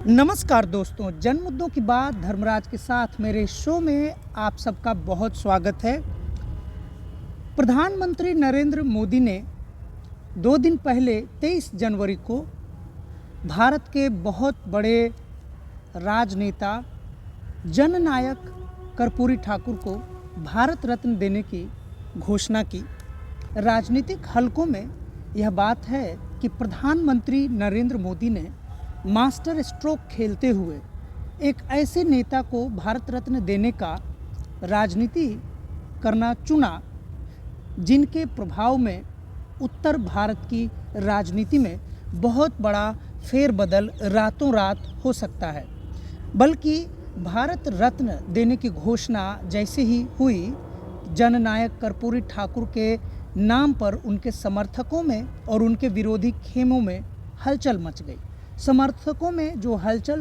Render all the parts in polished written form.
नमस्कार दोस्तों, जन मुद्दों की बात धर्मराज के साथ मेरे शो में आप सबका बहुत स्वागत है। प्रधानमंत्री नरेंद्र मोदी ने 2 दिन पहले 23 जनवरी को भारत के बहुत बड़े राजनेता जननायक कर्पूरी ठाकुर को भारत रत्न देने की घोषणा की। राजनीतिक हलकों में यह बात है कि प्रधानमंत्री नरेंद्र मोदी ने मास्टर स्ट्रोक खेलते हुए एक ऐसे नेता को भारत रत्न देने का राजनीति करना चुना जिनके प्रभाव में उत्तर भारत की राजनीति में बहुत बड़ा फेरबदल रातों रात हो सकता है। बल्कि भारत रत्न देने की घोषणा जैसे ही हुई, जननायक कर्पूरी ठाकुर के नाम पर उनके समर्थकों में और उनके विरोधी खेमों में हलचल मच गई। समर्थकों में जो हलचल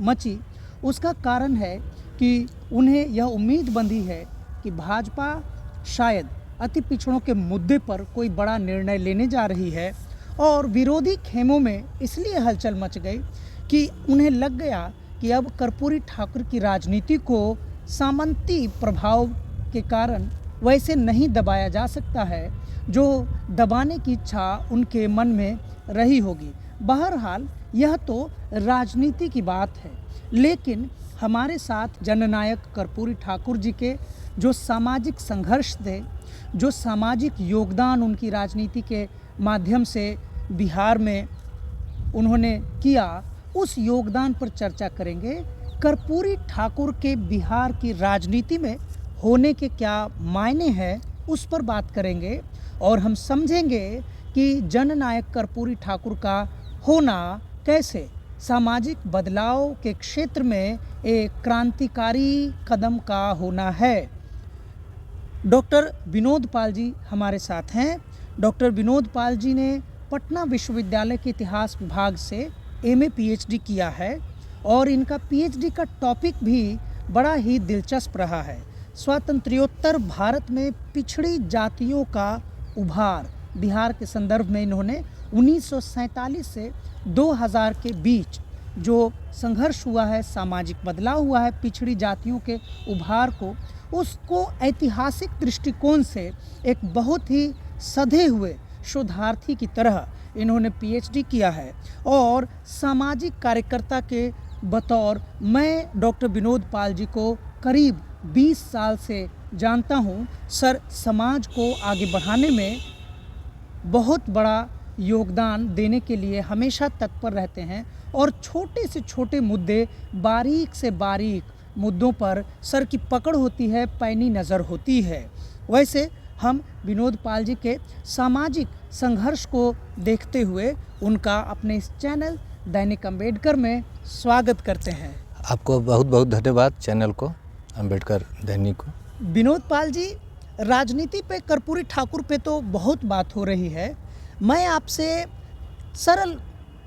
मची उसका कारण है कि उन्हें यह उम्मीद बंधी है कि भाजपा शायद अति पिछड़ों के मुद्दे पर कोई बड़ा निर्णय लेने जा रही है, और विरोधी खेमों में इसलिए हलचल मच गई कि उन्हें लग गया कि अब कर्पूरी ठाकुर की राजनीति को सामंती प्रभाव के कारण वैसे नहीं दबाया जा सकता है जो दबाने की इच्छा उनके मन में रही होगी। बहरहाल यह तो राजनीति की बात है, लेकिन हमारे साथ जननायक कर्पूरी ठाकुर जी के जो सामाजिक संघर्ष थे, जो सामाजिक योगदान उनकी राजनीति के माध्यम से बिहार में उन्होंने किया, उस योगदान पर चर्चा करेंगे। कर्पूरी ठाकुर के बिहार की राजनीति में होने के क्या मायने हैं उस पर बात करेंगे, और हम समझेंगे कि जननायक कर्पूरी ठाकुर का होना कैसे सामाजिक बदलाव के क्षेत्र में एक क्रांतिकारी कदम का होना है। डॉक्टर विनोद पाल जी हमारे साथ हैं। डॉक्टर विनोद पाल जी ने पटना विश्वविद्यालय के इतिहास विभाग से एमए पीएचडी किया है, और इनका पीएचडी का टॉपिक भी बड़ा ही दिलचस्प रहा है। स्वातंत्र्योत्तर भारत में पिछड़ी जातियों का उभार, बिहार के संदर्भ में इन्होंने 1947 से 2000 के बीच जो संघर्ष हुआ है, सामाजिक बदलाव हुआ है, पिछड़ी जातियों के उभार को, उसको ऐतिहासिक दृष्टिकोण से एक बहुत ही सधे हुए शोधार्थी की तरह इन्होंने पीएचडी किया है। और सामाजिक कार्यकर्ता के बतौर मैं डॉक्टर विनोद पाल जी को करीब 20 साल से जानता हूँ। सर समाज को आगे बढ़ाने में बहुत बड़ा योगदान देने के लिए हमेशा तत्पर रहते हैं, और छोटे से छोटे मुद्दे, बारीक से बारीक मुद्दों पर सर की पकड़ होती है, पैनी नज़र होती है। वैसे हम विनोद पाल जी के सामाजिक संघर्ष को देखते हुए उनका अपने इस चैनल दैनिक अम्बेडकर में स्वागत करते हैं। आपको बहुत बहुत धन्यवाद चैनल को, अम्बेडकर दैनिक को। विनोद पाल जी, राजनीति पे, कर्पूरी ठाकुर पे तो बहुत बात हो रही है। मैं आपसे सरल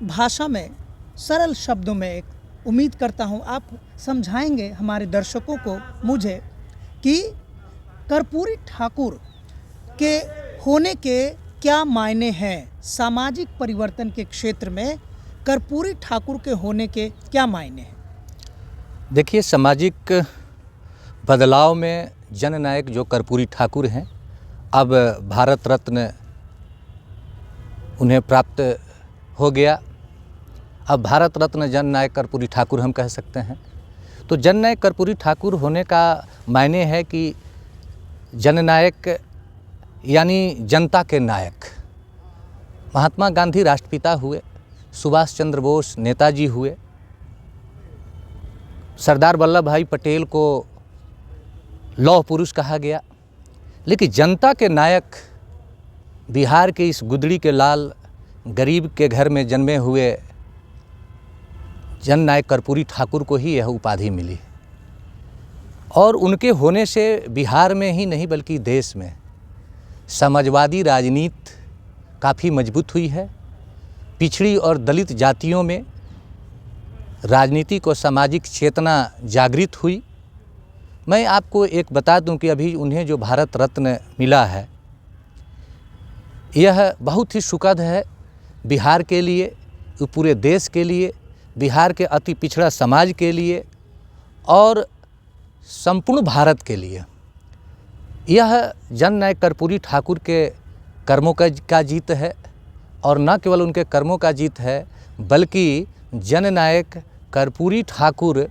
भाषा में, सरल शब्दों में उम्मीद करता हूँ आप समझाएंगे हमारे दर्शकों को, मुझे, कि कर्पूरी ठाकुर के होने के क्या मायने हैं, सामाजिक परिवर्तन के क्षेत्र में कर्पूरी ठाकुर के होने के क्या मायने हैं। देखिए, सामाजिक बदलाव में जननायक जो कर्पूरी ठाकुर हैं, अब भारत रत्न उन्हें प्राप्त हो गया। अब भारत रत्न जननायक कर्पूरी ठाकुर हम कह सकते हैं। तो जननायक कर्पूरी ठाकुर होने का मायने है कि जननायक यानी जनता के नायक। महात्मा गांधी राष्ट्रपिता हुए, सुभाष चंद्र बोस नेताजी हुए, सरदार वल्लभ भाई पटेल को लौह पुरुष कहा गया, लेकिन जनता के नायक बिहार के इस गुदड़ी के लाल गरीब के घर में जन्मे हुए जननायक कर्पूरी ठाकुर को ही यह उपाधि मिली। और उनके होने से बिहार में ही नहीं बल्कि देश में समाजवादी राजनीति काफ़ी मजबूत हुई है। पिछड़ी और दलित जातियों में राजनीतिक और सामाजिक चेतना जागृत हुई। मैं आपको एक बता दूं कि अभी उन्हें जो भारत रत्न मिला है, यह बहुत ही सुखद है बिहार के लिए, पूरे देश के लिए, बिहार के अति पिछड़ा समाज के लिए और संपूर्ण भारत के लिए यह जननायक कर्पूरी ठाकुर के कर्मों का जीत है। और न केवल उनके कर्मों का जीत है बल्कि जननायक कर्पूरी ठाकुर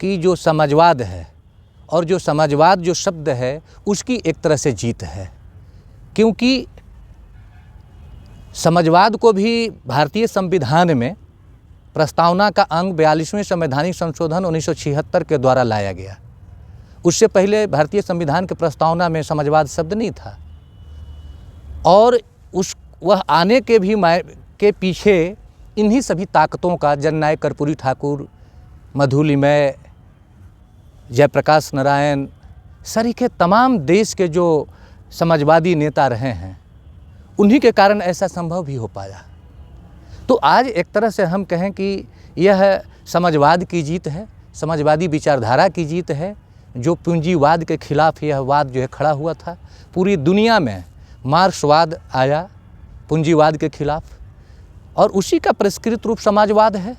की जो समाजवाद है और जो समाजवाद जो शब्द है उसकी एक तरह से जीत है, क्योंकि समाजवाद को भी भारतीय संविधान में प्रस्तावना का अंग 42वें संवैधानिक संशोधन 1976 के द्वारा लाया गया। उससे पहले भारतीय संविधान के प्रस्तावना में समाजवाद शब्द नहीं था। और वह आने के भी के पीछे इन्हीं सभी ताकतों का जननायक कर्पूरी ठाकुर, मधुलिमय, जयप्रकाश नारायण सरीखे तमाम देश के जो समाजवादी नेता रहे हैं, उन्हीं के कारण ऐसा संभव भी हो पाया। तो आज एक तरह से हम कहें कि यह समाजवाद की जीत है, समाजवादी विचारधारा की जीत है, जो पूंजीवाद के खिलाफ यह वाद जो है खड़ा हुआ था। पूरी दुनिया में मार्क्सवाद आया पूंजीवाद के खिलाफ और उसी का परिष्कृत रूप समाजवाद है।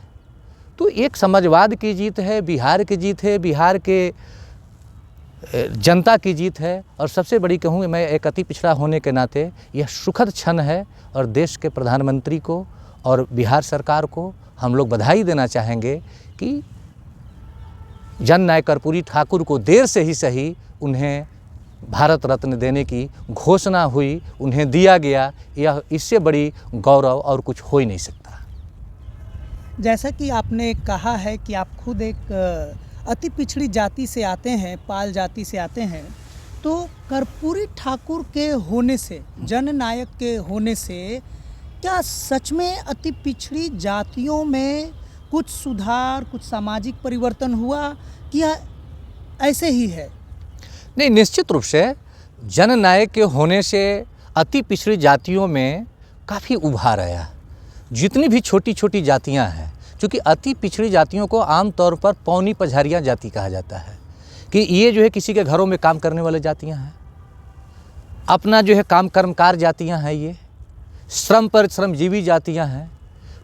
तो एक समाजवाद की जीत है, बिहार की जीत है, बिहार के जनता की जीत है। और सबसे बड़ी कहूँ मैं, एक अति पिछड़ा होने के नाते यह सुखद क्षण है और देश के प्रधानमंत्री को और बिहार सरकार को हम लोग बधाई देना चाहेंगे कि जननायक कर्पूरी ठाकुर को देर से ही सही उन्हें भारत रत्न देने की घोषणा हुई, उन्हें दिया गया। यह इससे बड़ी गौरव और कुछ हो ही नहीं सकता। जैसा कि आपने कहा है कि आप खुद एक अति पिछड़ी जाति से आते हैं, पाल जाति से आते हैं, तो कर्पूरी ठाकुर के होने से, जननायक के होने से क्या सच में अति पिछड़ी जातियों में कुछ सुधार, कुछ सामाजिक परिवर्तन हुआ कि ऐसे ही है? नहीं, निश्चित रूप से जननायक के होने से अति पिछड़ी जातियों में काफ़ी उभार आया। जितनी भी छोटी छोटी जातियां हैं, क्योंकि अति पिछड़ी जातियों को आमतौर पर पौनी पझारियाँ जाति कहा जाता है कि ये जो है किसी के घरों में काम करने वाले जातियां हैं, अपना जो है काम कर्मकार जातियां हैं, ये श्रम पर श्रमजीवी जातियां हैं।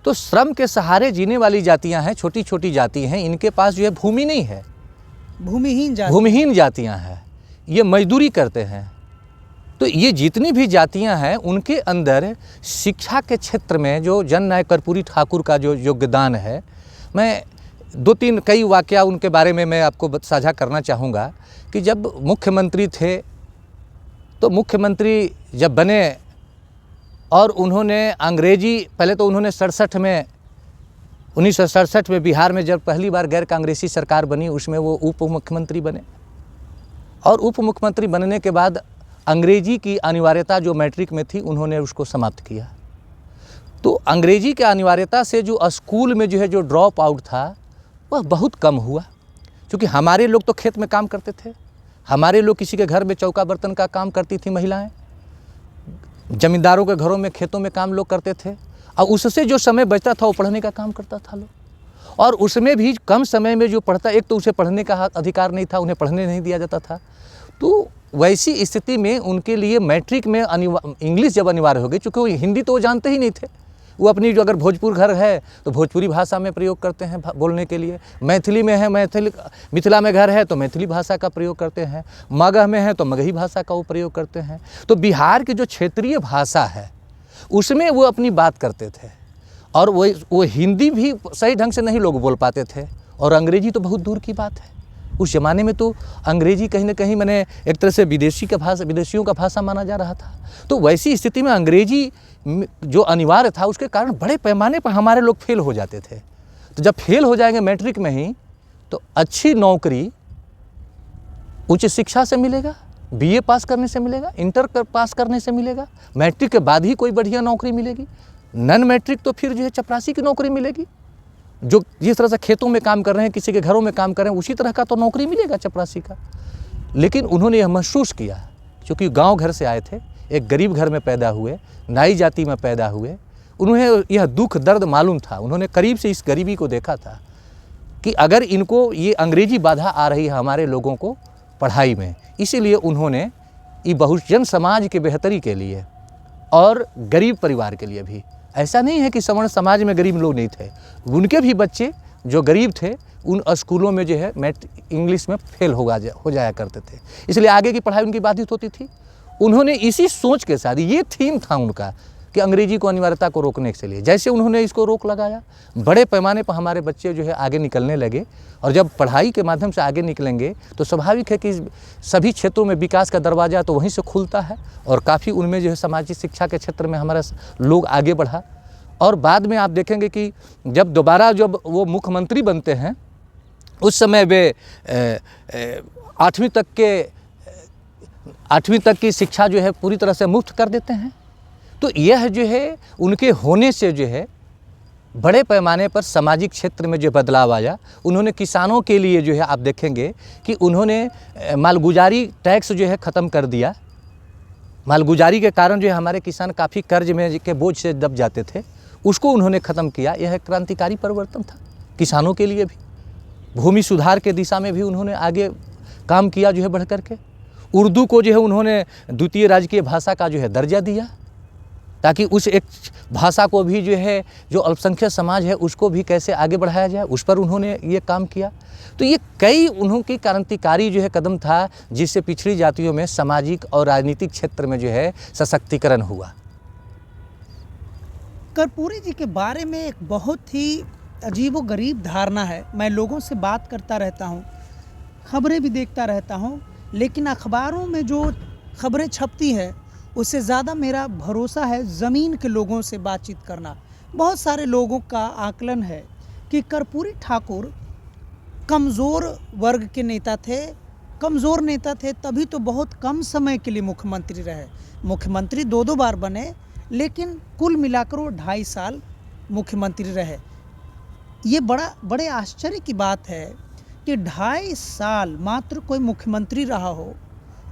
तो श्रम के सहारे जीने वाली जातियां हैं, छोटी छोटी जाति हैं, इनके पास जो है भूमि नहीं है, भूमिहीन जातियां हैं, ये मजदूरी करते हैं। तो ये जितनी भी जातियां हैं उनके अंदर शिक्षा के क्षेत्र में जो जननायक कर्पूरी ठाकुर का जो योगदान है, मैं कई वाकया उनके बारे में मैं आपको साझा करना चाहूँगा कि जब मुख्यमंत्री थे, तो मुख्यमंत्री जब बने और उन्होंने अंग्रेजी, पहले तो उन्होंने 1967 में बिहार में जब पहली बार गैर कांग्रेसी सरकार बनी, उसमें वो उप मुख्यमंत्री बने। और उप मुख्यमंत्री बनने के बाद अंग्रेजी की अनिवार्यता जो मैट्रिक में थी, उन्होंने उसको समाप्त किया। तो अंग्रेजी की अनिवार्यता से जो स्कूल में जो है जो ड्रॉप आउट था वह बहुत कम हुआ, क्योंकि हमारे लोग तो खेत में काम करते थे, हमारे लोग किसी के घर में चौका बर्तन का काम करती थी महिलाएं, जमींदारों के घरों में खेतों में काम लोग करते थे, और उससे जो समय बचता था वो पढ़ने का काम करता था लोग। और उसमें भी कम समय में जो पढ़ता, एक तो उसे पढ़ने का अधिकार नहीं था, उन्हें पढ़ने नहीं दिया जाता था। तो वैसी स्थिति में उनके लिए मैट्रिक में इंग्लिश जब अनिवार्य हो गई, चूँकि वो हिंदी तो वो जानते ही नहीं थे, वो अपनी जो अगर भोजपुर घर है तो भोजपुरी भाषा में प्रयोग करते हैं बोलने के लिए, मैथिली में है मिथिला में घर है तो मैथिली भाषा का प्रयोग करते हैं, मगह में है तो मगही भाषा का वो प्रयोग करते हैं। तो बिहार की जो क्षेत्रीय भाषा है उसमें वो अपनी बात करते थे, और वो हिंदी भी सही ढंग से नहीं लोग बोल पाते थे, और अंग्रेजी तो बहुत दूर की बात है। उस ज़माने में तो अंग्रेजी कहीं ना कहीं मैंने एक तरह से विदेशियों का भाषा माना जा रहा था। तो वैसी स्थिति में अंग्रेजी जो अनिवार्य था, उसके कारण बड़े पैमाने पर हमारे लोग फेल हो जाते थे। तो जब फेल हो जाएंगे मैट्रिक में ही, तो अच्छी नौकरी उच्च शिक्षा से मिलेगा, बीए पास करने से मिलेगा, इंटर पास करने से मिलेगा, मैट्रिक के बाद ही कोई बढ़िया नौकरी मिलेगी। नन मैट्रिक तो फिर जो है चपरासी की नौकरी मिलेगी, जो जिस तरह से खेतों में काम कर रहे हैं, किसी के घरों में काम कर रहे हैं, उसी तरह का तो नौकरी मिलेगा चपरासी का। लेकिन उन्होंने यह महसूस किया, क्योंकि गांव घर से आए थे, एक गरीब घर में पैदा हुए, नाई जाति में पैदा हुए, उन्हें यह दुख दर्द मालूम था। उन्होंने करीब से इस गरीबी को देखा था कि अगर इनको ये अंग्रेजी बाधा आ रही है हमारे लोगों को पढ़ाई में, इसीलिए उन्होंने ये बहुजन समाज के बेहतरी के लिए और गरीब परिवार के लिए भी ऐसा नहीं है कि सवर्ण समाज में गरीब लोग नहीं थे, उनके भी बच्चे जो गरीब थे उन स्कूलों में जो है इंग्लिश में फेल हो जाया करते थे, इसलिए आगे की पढ़ाई उनकी बाधित होती थी। उन्होंने इसी सोच के साथ, ये थीम था उनका कि अंग्रेजी को अनिवार्यता को रोकने के लिए, जैसे उन्होंने इसको रोक लगाया, बड़े पैमाने पर हमारे बच्चे जो है आगे निकलने लगे। और जब पढ़ाई के माध्यम से आगे निकलेंगे तो स्वाभाविक है कि सभी क्षेत्रों में विकास का दरवाज़ा तो वहीं से खुलता है, और काफ़ी उनमें जो है सामाजिक शिक्षा के क्षेत्र में हमारा लोग आगे बढ़ा। और बाद में आप देखेंगे कि जब दोबारा जब वो मुख्यमंत्री बनते हैं, उस समय वे 8वीं तक की शिक्षा जो है पूरी तरह से मुफ्त कर देते हैं। तो यह जो है उनके होने से जो है बड़े पैमाने पर सामाजिक क्षेत्र में जो बदलाव आया। उन्होंने किसानों के लिए जो है आप देखेंगे कि उन्होंने मालगुजारी टैक्स जो है ख़त्म कर दिया। मालगुजारी के कारण जो है हमारे किसान काफ़ी कर्ज में के बोझ से दब जाते थे, उसको उन्होंने ख़त्म किया। यह क्रांतिकारी परिवर्तन था किसानों के लिए भी। भूमि सुधार के दिशा में भी उन्होंने आगे काम किया जो है बढ़ करके। उर्दू को जो है उन्होंने द्वितीय राजकीय भाषा का जो है दर्जा दिया, ताकि उस एक भाषा को भी जो है जो अल्पसंख्यक समाज है उसको भी कैसे आगे बढ़ाया जाए, उस पर उन्होंने ये काम किया। तो ये कई उन्होंने क्रांतिकारी जो है कदम था, जिससे पिछड़ी जातियों में सामाजिक और राजनीतिक क्षेत्र में जो है सशक्तिकरण हुआ। कर्पूरी जी के बारे में एक बहुत ही अजीबोगरीब धारणा है। मैं लोगों से बात करता रहता हूँ, खबरें भी देखता रहता हूँ, लेकिन अखबारों में जो खबरें छपती है उससे ज़्यादा मेरा भरोसा है ज़मीन के लोगों से बातचीत करना। बहुत सारे लोगों का आकलन है कि कर्पूरी ठाकुर कमज़ोर वर्ग के नेता थे। कमज़ोर नेता थे तभी तो बहुत कम समय के लिए मुख्यमंत्री रहे। मुख्यमंत्री 2 बार बने, लेकिन कुल मिलाकर वो 2.5 साल मुख्यमंत्री रहे। ये बड़े आश्चर्य की बात है कि 2.5 साल मात्र कोई मुख्यमंत्री रहा हो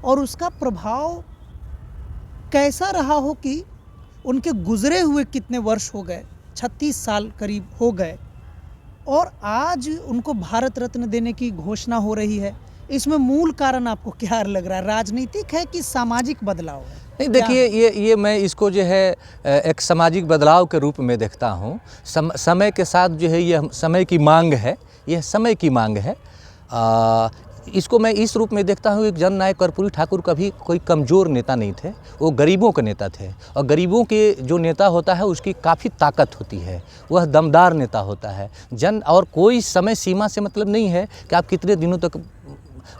और उसका प्रभाव कैसा रहा हो कि उनके गुजरे हुए कितने वर्ष हो गए, 36 साल करीब हो गए, और आज उनको भारत रत्न देने की घोषणा हो रही है। इसमें मूल कारण आपको क्या लग रहा है, राजनीतिक है कि सामाजिक बदलाव है? नहीं, देखिए ये मैं इसको जो है एक सामाजिक बदलाव के रूप में देखता हूँ। समय के साथ जो है ये समय की मांग है, यह समय की मांग है। इसको मैं इस रूप में देखता हूँ कि जननायक कर्पूरी ठाकुर कभी कोई कमज़ोर नेता नहीं थे, वो गरीबों के नेता थे। और गरीबों के जो नेता होता है उसकी काफ़ी ताकत होती है, वह दमदार नेता होता है। और कोई समय सीमा से मतलब नहीं है कि आप कितने दिनों तक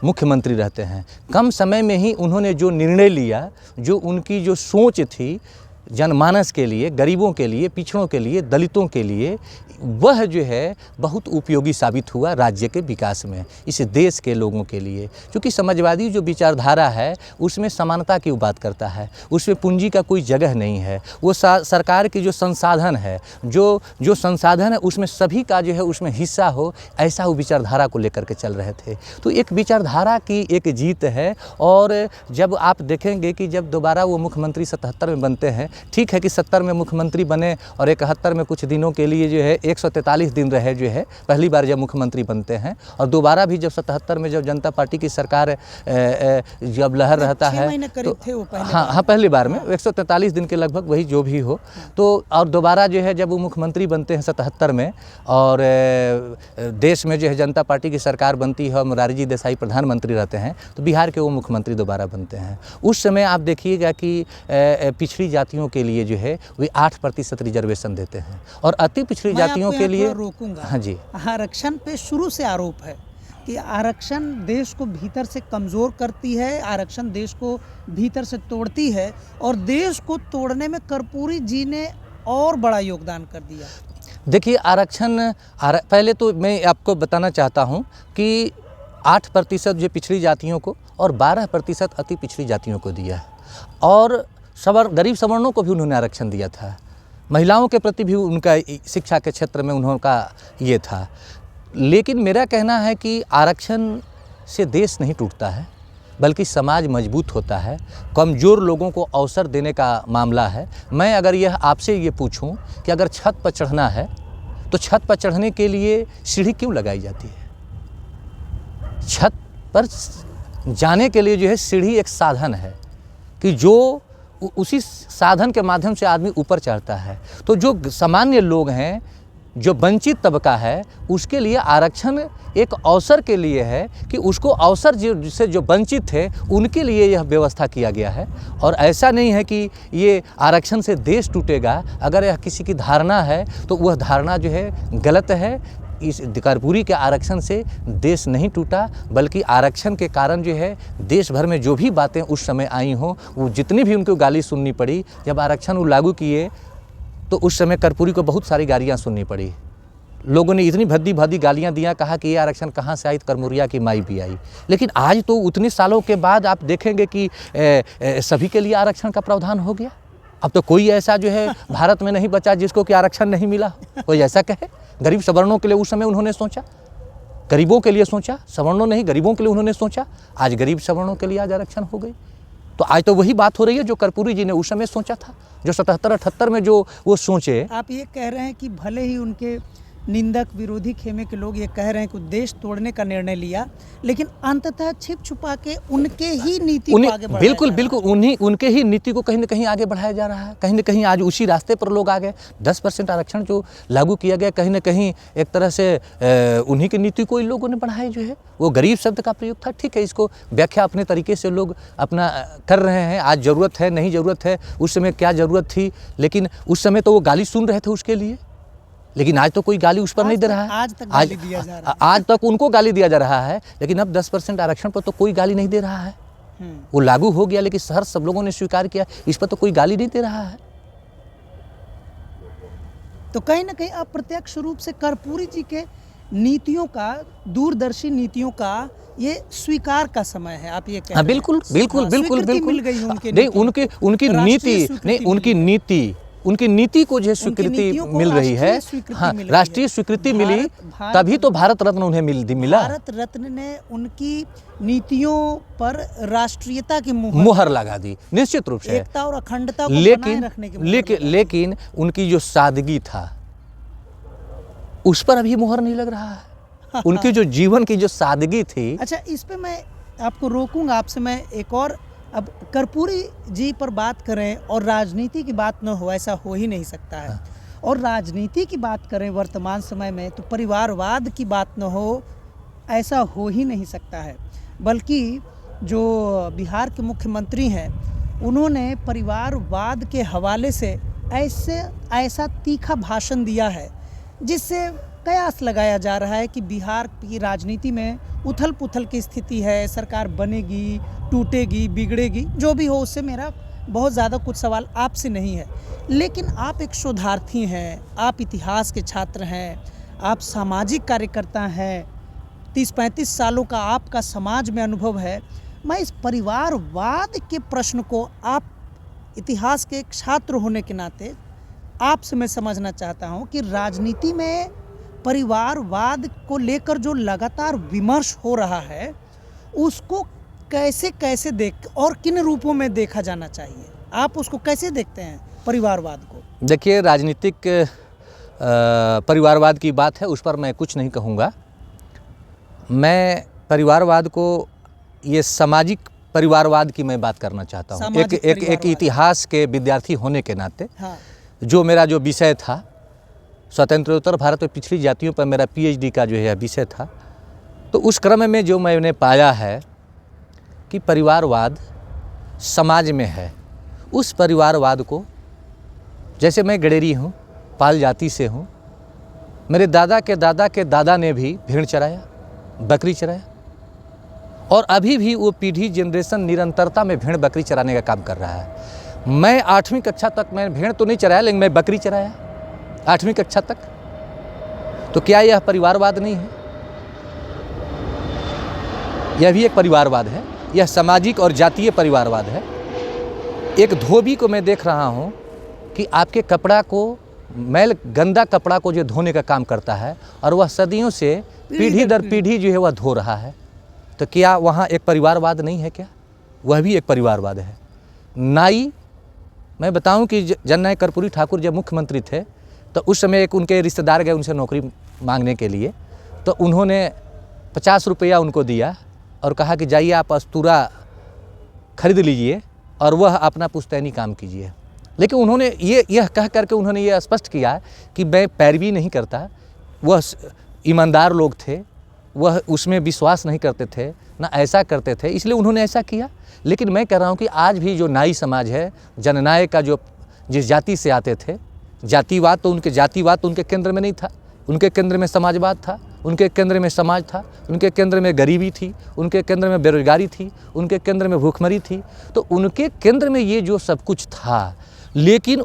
मुख्यमंत्री रहते हैं। कम समय में ही उन्होंने जो निर्णय लिया, जो उनकी जो सोच थी जनमानस के लिए, गरीबों के लिए, पिछड़ों के लिए, दलितों के लिए, वह जो है बहुत उपयोगी साबित हुआ राज्य के विकास में, इस देश के लोगों के लिए। क्योंकि समाजवादी जो विचारधारा है उसमें समानता की बात करता है, उसमें पूंजी का कोई जगह नहीं है। वो सरकार की जो संसाधन है, जो संसाधन है उसमें सभी का जो है उसमें हिस्सा हो, ऐसा वो विचारधारा को लेकर के चल रहे थे। तो एक विचारधारा की एक जीत है। और जब आप देखेंगे कि जब दोबारा वो मुख्यमंत्री 77 में बनते हैं, ठीक है कि 70 में मुख्यमंत्री बने और 71 में कुछ दिनों के लिए जो है 143 दिन रहे जो है पहली बार जब मुख्यमंत्री बनते हैं। और दोबारा भी जब 77 में जब जनता पार्टी की सरकार जब लहर रहता है तो हाँ पहली बार में 143 दिन के लगभग, वही जो भी हो। तो और दोबारा जो है जब वो मुख्यमंत्री बनते हैं 77 में, और देश में जो है जनता पार्टी की सरकार बनती है और मोरारजी जी देसाई प्रधानमंत्री रहते हैं, तो बिहार के वो मुख्यमंत्री दोबारा बनते हैं। उस समय आप देखिएगा कि पिछड़ी जातियों के लिए जो है वे 8% रिजर्वेशन देते हैं, और अति पिछड़ी जातियों के लिए रोकूंगा। हाँ जी, आरक्षण पे शुरू से आरोप है कि आरक्षण देश को भीतर से कमज़ोर करती है, आरक्षण देश को भीतर से तोड़ती है, और देश को तोड़ने में कर्पूरी जी ने और बड़ा योगदान कर दिया। देखिए आरक्षण पहले तो मैं आपको बताना चाहता हूँ कि 8% जो पिछड़ी जातियों को और 12% अति पिछड़ी जातियों को दिया है, और गरीब सवर्णों को भी उन्होंने आरक्षण दिया था। महिलाओं के प्रति भी उनका शिक्षा के क्षेत्र में उनका ये था। लेकिन मेरा कहना है कि आरक्षण से देश नहीं टूटता है, बल्कि समाज मजबूत होता है। कमज़ोर लोगों को अवसर देने का मामला है। मैं अगर यह आपसे ये पूछूं कि अगर छत पर चढ़ना है तो छत पर चढ़ने के लिए सीढ़ी क्यों लगाई जाती है? छत पर जाने के लिए जो है सीढ़ी एक साधन है कि जो उसी साधन के माध्यम से आदमी ऊपर चढ़ता है। तो जो सामान्य लोग हैं, जो वंचित तबका है, उसके लिए आरक्षण एक अवसर के लिए है कि उसको अवसर जिससे जो वंचित थे उनके लिए यह व्यवस्था किया गया है। और ऐसा नहीं है कि ये आरक्षण से देश टूटेगा। अगर यह किसी की धारणा है तो वह धारणा जो है गलत है। इस कर्पूरी के आरक्षण से देश नहीं टूटा, बल्कि आरक्षण के कारण जो है देश भर में जो भी बातें उस समय आई हों, वो जितनी भी उनको गाली सुननी पड़ी, जब आरक्षण वो लागू किए तो उस समय कर्पूरी को बहुत सारी गालियाँ सुननी पड़ी। लोगों ने इतनी भद्दी भद्दी गालियाँ दिया, कहा कि ये आरक्षण कहाँ से आई, कर्पूरिया की माई भी आई। लेकिन आज तो उतने सालों के बाद आप देखेंगे कि सभी के लिए आरक्षण का प्रावधान हो गया। अब तो कोई ऐसा जो है भारत में नहीं बचा जिसको कि आरक्षण नहीं मिला। कोई ऐसा कहे? गरीब सवर्णों के लिए उस समय उन्होंने सोचा, गरीबों के लिए सोचा, सवर्णों नहीं गरीबों के लिए उन्होंने सोचा। आज गरीब सवर्णों के लिए आज आरक्षण हो गई। तो आज तो वही बात हो रही है जो कर्पूरी जी ने उस समय सोचा था, जो 77-78 में जो वो सोचे। आप ये कह रहे हैं कि भले ही उनके निंदक विरोधी खेमे के लोग ये कह रहे हैं कि देश तोड़ने का निर्णय लिया, लेकिन अंततः छिप छुपा के उनके ही नीति को आगे बढ़ाया बिल्कुल बिल्कुल उनके ही नीति को कहीं ना कहीं आगे बढ़ाया जा रहा है। कहीं ना कहीं आज उसी रास्ते पर लोग आ गए। 10% आरक्षण जो लागू किया गया, कहीं ना कहीं एक तरह से उन्हीं की नीति को इन लोगों ने बढ़ाया जो है। वो गरीब शब्द का प्रयोग था, ठीक है, इसको व्याख्या अपने तरीके से लोग अपना कर रहे हैं। आज ज़रूरत है, नहीं ज़रूरत है, उस समय क्या ज़रूरत थी, लेकिन उस समय तो वो गाली सुन रहे थे उसके लिए। लेकिन आज तो कोई गाली उस पर नहीं दे रहा है। आज तक गाली दिया जा रहा है। आज तक उनको गाली दिया जा रहा है, लेकिन अब 10% आरक्षण पर तो कोई गाली नहीं दे रहा है। वो लागू हो गया, लेकिन शहर सब लोगों ने स्वीकार किया, इस पर तो कोई गाली नहीं दे रहा है। तो कहीं ना कहीं अप्रत्यक्ष रूप से कर्पूरी जी के नीतियों का, दूरदर्शी नीतियों का ये स्वीकार का समय है। आप ये कह रहे हैं। बिल्कुल बिल्कुल बिल्कुल बिल्कुल मिल गई उनके नहीं, उनकी नीति को जो स्वीकृति मिल रही है। हाँ, राष्ट्रीय स्वीकृति मिली, तभी तो भारत रत्न उन्हें मिला। भारत रत्न ने उनकी नीतियों पर राष्ट्रीयता की मुहर लगा दी, निश्चित रूप से, एकता और अखंडता को बनाए रखने की। लेकिन उनकी जो सादगी था उस पर अभी मुहर नहीं लग रहा है। उनकी जो जीवन की जो सादगी थी। अच्छा, इस पे मैं आपको रोकूंगा। आपसे मैं एक और, अब कर्पूरी जी पर बात करें और राजनीति की बात न हो, ऐसा हो ही नहीं सकता है। और राजनीति की बात करें वर्तमान समय में, तो परिवारवाद की बात न हो, ऐसा हो ही नहीं सकता है। बल्कि जो बिहार के मुख्यमंत्री हैं, उन्होंने परिवारवाद के हवाले से ऐसा तीखा भाषण दिया है जिससे कयास लगाया जा रहा है कि बिहार की राजनीति में उथल पुथल की स्थिति है, सरकार बनेगी, टूटेगी, बिगड़ेगी, जो भी हो, उससे मेरा बहुत ज़्यादा कुछ सवाल आपसे नहीं है। लेकिन आप एक शोधार्थी हैं, आप इतिहास के छात्र हैं, आप सामाजिक कार्यकर्ता हैं, 30-35 सालों का आपका समाज में अनुभव है। मैं इस परिवारवाद के प्रश्न को, आप इतिहास के एक छात्र होने के नाते आपसे मैं समझना चाहता हूँ कि राजनीति में परिवारवाद को लेकर जो लगातार विमर्श हो रहा है, उसको कैसे कैसे देख और किन रूपों में देखा जाना चाहिए? आप उसको कैसे देखते हैं परिवारवाद को? देखिए, राजनीतिक परिवारवाद की बात है, उस पर मैं कुछ नहीं कहूँगा। मैं परिवारवाद को, ये सामाजिक परिवारवाद की मैं बात करना चाहता हूँ। एक इतिहास के विद्यार्थी होने के नाते। हाँ। जो मेरा जो विषय था, स्वतंत्रोत्तर भारत में पिछड़ी जातियों पर मेरा PhD का जो है विषय था, तो उस क्रम में जो मैंने पाया है कि परिवारवाद समाज में है, उस परिवारवाद को, जैसे मैं गडेरी हूँ, पाल जाति से हूँ, मेरे दादा के दादा के दादा ने भी भेड़ चराया, बकरी चराया, और अभी भी वो पीढ़ी जनरेशन निरंतरता में भेड़ बकरी चराने का काम कर रहा है। मैं 8वीं कक्षा तक मैं भेड़ तो नहीं चराया, लेकिन मैं बकरी चराया 8वीं कक्षा तक। तो क्या यह परिवारवाद नहीं है? यह भी एक परिवारवाद है। यह सामाजिक और जातीय परिवारवाद है। एक धोबी को मैं देख रहा हूँ कि आपके कपड़ा को, मैल गंदा कपड़ा को जो धोने का काम करता है, और वह सदियों से पीढ़ी दर पीढ़ी जो है वह धो रहा है। तो क्या वहाँ एक परिवारवाद नहीं है? क्या वह भी एक परिवारवाद है? नाई, मैं बताऊं कि जननायक कर्पूरी ठाकुर जब मुख्यमंत्री थे, तो उस समय एक उनके रिश्तेदार गए उनसे नौकरी मांगने के लिए, तो उन्होंने 50 रुपया उनको दिया और कहा कि जाइए आप अस्तूरा खरीद लीजिए और वह अपना पुश्तैनी काम कीजिए। लेकिन उन्होंने यह कह करके उन्होंने ये स्पष्ट किया कि मैं पैरवी नहीं करता। वह ईमानदार लोग थे, वह उसमें विश्वास नहीं करते थे, ना ऐसा करते थे, इसलिए उन्होंने ऐसा किया। लेकिन मैं कह रहा हूँ कि आज भी जो नाई समाज है, जननायक का जो जिस जाति से आते थे, जातिवाद तो उनके केंद्र में नहीं था, उनके केंद्र में समाजवाद था, उनके केंद्र में समाज था, उनके केंद्र में गरीबी थी, उनके केंद्र में बेरोजगारी थी, उनके केंद्र में भूखमरी थी। तो उनके केंद्र में ये जो सब कुछ था। लेकिन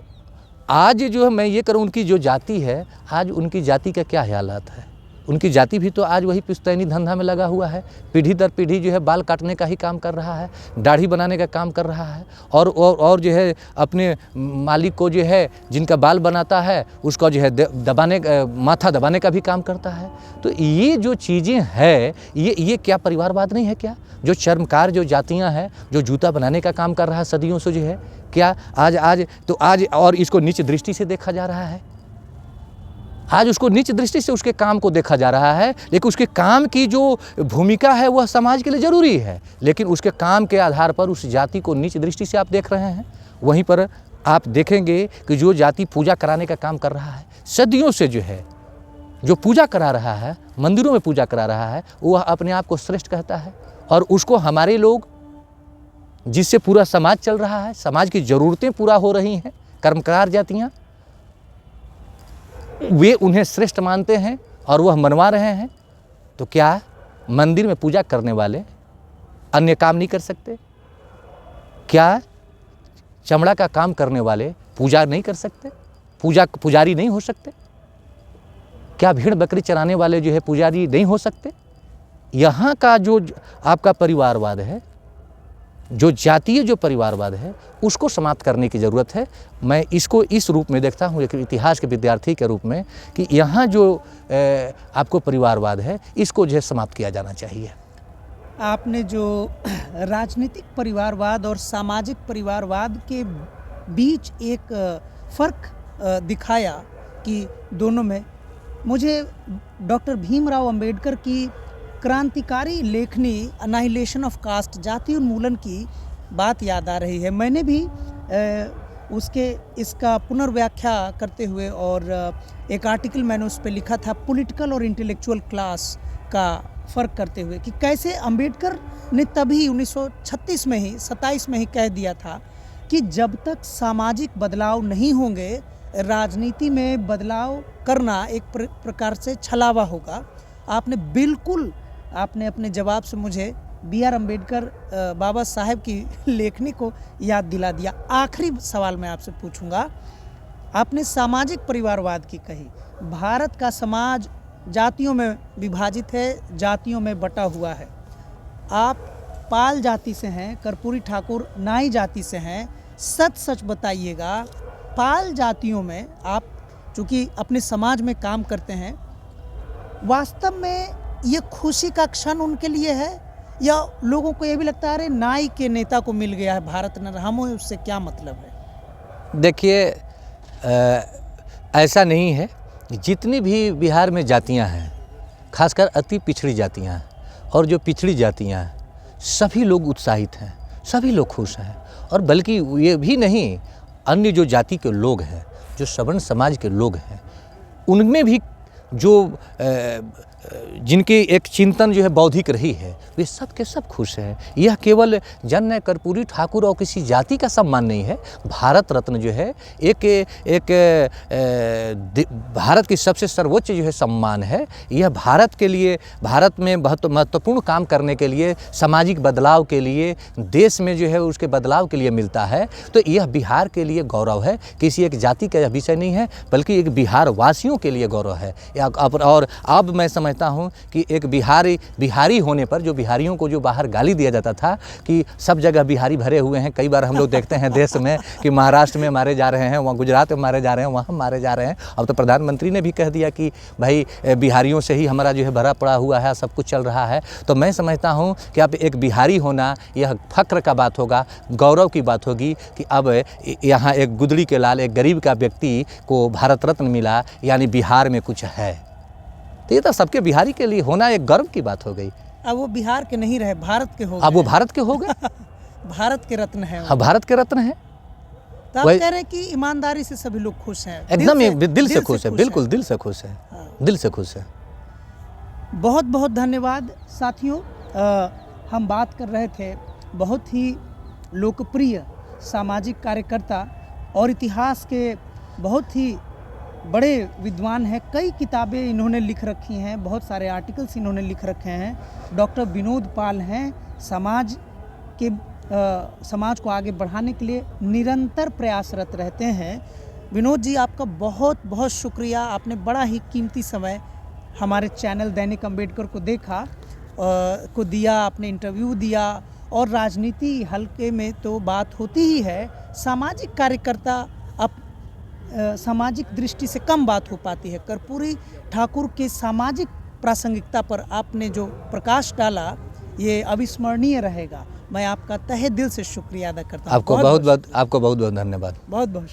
आज जो है मैं ये करूँ, उनकी जो जाति है, आज उनकी जाति का क्या हालात है। उनकी जाति भी तो आज वही पुश्तैनी धंधा में लगा हुआ है, पीढ़ी दर पीढ़ी जो है बाल काटने का ही काम कर रहा है, दाढ़ी बनाने का काम कर रहा है, और जो है अपने मालिक को जो है जिनका बाल बनाता है उसका जो है माथा दबाने का भी काम करता है। तो ये जो चीज़ें हैं, ये क्या परिवारवाद नहीं है क्या? जो चर्मकार जो जातियाँ हैं, जो जूता बनाने का काम कर रहा है सदियों से, जो है क्या आज और इसको नीच दृष्टि से देखा जा रहा है। आज उसको नीच दृष्टि से उसके काम को देखा जा रहा है। लेकिन उसके काम की जो भूमिका है वह समाज के लिए ज़रूरी है, लेकिन उसके काम के आधार पर उस जाति को नीच दृष्टि से आप देख रहे हैं। वहीं पर आप देखेंगे कि जो जाति पूजा कराने का काम कर रहा है, सदियों से जो है जो पूजा करा रहा है, मंदिरों में पूजा करा रहा है, वह अपने आप को श्रेष्ठ कहता है। और उसको हमारे लोग, जिससे पूरा समाज चल रहा है, समाज की ज़रूरतें पूरा हो रही हैं, कर्मकार जातियाँ, वे उन्हें श्रेष्ठ मानते हैं और वह मनवा रहे हैं। तो क्या मंदिर में पूजा करने वाले अन्य काम नहीं कर सकते? क्या चमड़ा का काम करने वाले पूजा नहीं कर सकते? पुजारी नहीं हो सकते? क्या भेड़ बकरी चराने वाले जो है पुजारी नहीं हो सकते? यहाँ का जो आपका परिवारवाद है, जो जातीय जो परिवारवाद है, उसको समाप्त करने की ज़रूरत है। मैं इसको इस रूप में देखता हूँ, एक इतिहास के विद्यार्थी के रूप में, कि यहाँ जो आपको परिवारवाद है, इसको जो है समाप्त किया जाना चाहिए। आपने जो राजनीतिक परिवारवाद और सामाजिक परिवारवाद के बीच एक फ़र्क दिखाया कि दोनों में, मुझे डॉक्टर भीमराव अंबेडकर की क्रांतिकारी लेखनी अनाहिलेशन ऑफ कास्ट, जाति उन्मूलन की बात याद आ रही है। मैंने भी इसका पुनर्व्याख्या करते हुए और एक आर्टिकल मैंने उस पर लिखा था, पॉलिटिकल और इंटेलेक्चुअल क्लास का फ़र्क करते हुए, कि कैसे अंबेडकर ने तभी 1936 में ही 27 में ही कह दिया था कि जब तक सामाजिक बदलाव नहीं होंगे, राजनीति में बदलाव करना एक प्रकार से छलावा होगा। आपने अपने जवाब से मुझे B.R. अम्बेडकर बाबा साहेब की लेखनी को याद दिला दिया। आखिरी सवाल मैं आपसे पूछूंगा, आपने सामाजिक परिवारवाद की कही, भारत का समाज जातियों में विभाजित है, जातियों में बटा हुआ है। आप पाल जाति से हैं, कर्पूरी ठाकुर नाई जाति से हैं, सच बताइएगा, पाल जातियों में आप चूँकि अपने समाज में काम करते हैं, वास्तव में ये खुशी का क्षण उनके लिए है, या लोगों को ये भी लगता है अरे नाई के नेता को मिल गया है भारत न, हमें उससे क्या मतलब है? देखिए, ऐसा नहीं है। जितनी भी बिहार में जातियां हैं, खासकर अति पिछड़ी जातियां हैं, और जो पिछड़ी जातियां हैं, सभी लोग उत्साहित हैं, सभी लोग खुश हैं। और बल्कि ये भी नहीं, अन्य जो जाति के लोग हैं, जो सवर्ण समाज के लोग हैं, उनमें भी जो जिनकी एक चिंतन जो है बौद्धिक रही है, वे सब के सब खुश हैं। यह केवल जन कर्पूरी ठाकुर और किसी जाति का सम्मान नहीं है। भारत रत्न जो है एक भारत की सबसे सर्वोच्च जो है सम्मान है। यह भारत के लिए, भारत में बहुत महत्वपूर्ण काम करने के लिए, सामाजिक बदलाव के लिए, देश में जो है उसके बदलाव के लिए मिलता है। तो यह बिहार के लिए गौरव है, किसी एक जाति का विषय नहीं है, बल्कि एक बिहार वासियों के लिए गौरव है। और अब मैं समझता हूँ कि एक बिहारी होने पर, जो बिहारियों को जो बाहर गाली दिया जाता था कि सब जगह बिहारी भरे हुए हैं, कई बार हम लोग देखते हैं देश में कि महाराष्ट्र में मारे जा रहे हैं, वहाँ गुजरात में मारे जा रहे हैं, वहाँ मारे जा रहे हैं। अब तो प्रधानमंत्री ने भी कह दिया कि भाई बिहारियों से ही हमारा जो है भरा पड़ा हुआ है, सब कुछ चल रहा है। तो मैं समझता हूँ कि अब एक बिहारी होना यह फक्र का बात होगा, गौरव की बात होगी कि अब यहाँ एक गुदड़ी के लाल, एक गरीब का व्यक्ति को भारत रत्न मिला, यानी बिहार में कुछ है। तो ये तो सबके बिहारी के लिए होना एक गर्व की बात हो गई। अब वो बिहार के नहीं रहे, भारत के हो गए। अब वो भारत के हो गए। भारत के रत्न हैं। हाँ, भारत के रत्न हैं। तो आप वही- कह रहे हैं कि ईमानदारी से सभी लोग खुश हैं, एकदम दिल से खुश है, बिल्कुल दिल से खुश है, हाँ। दिल से खुश है। बहुत बहुत धन्यवाद साथियों। हम बात कर रहे थे बहुत ही लोकप्रिय सामाजिक कार्यकर्ता और इतिहास के बहुत ही बड़े विद्वान हैं। कई किताबें इन्होंने लिख रखी हैं, बहुत सारे आर्टिकल्स इन्होंने लिख रखे हैं। डॉक्टर विनोद पाल हैं। समाज को आगे बढ़ाने के लिए निरंतर प्रयासरत रहते हैं। विनोद जी, आपका बहुत बहुत शुक्रिया। आपने बड़ा ही कीमती समय हमारे चैनल दैनिक अम्बेडकर को देखा को दिया, आपने इंटरव्यू दिया। और राजनीति हल्के में तो बात होती ही है, सामाजिक कार्यकर्ता अब सामाजिक दृष्टि से कम बात हो पाती है। कर्पूरी ठाकुर के सामाजिक प्रासंगिकता पर आपने जो प्रकाश डाला, ये अविस्मरणीय रहेगा। मैं आपका तहे दिल से शुक्रिया अदा करता हूँ। आपको बहुत बहुत धन्यवाद। बहुत बहुत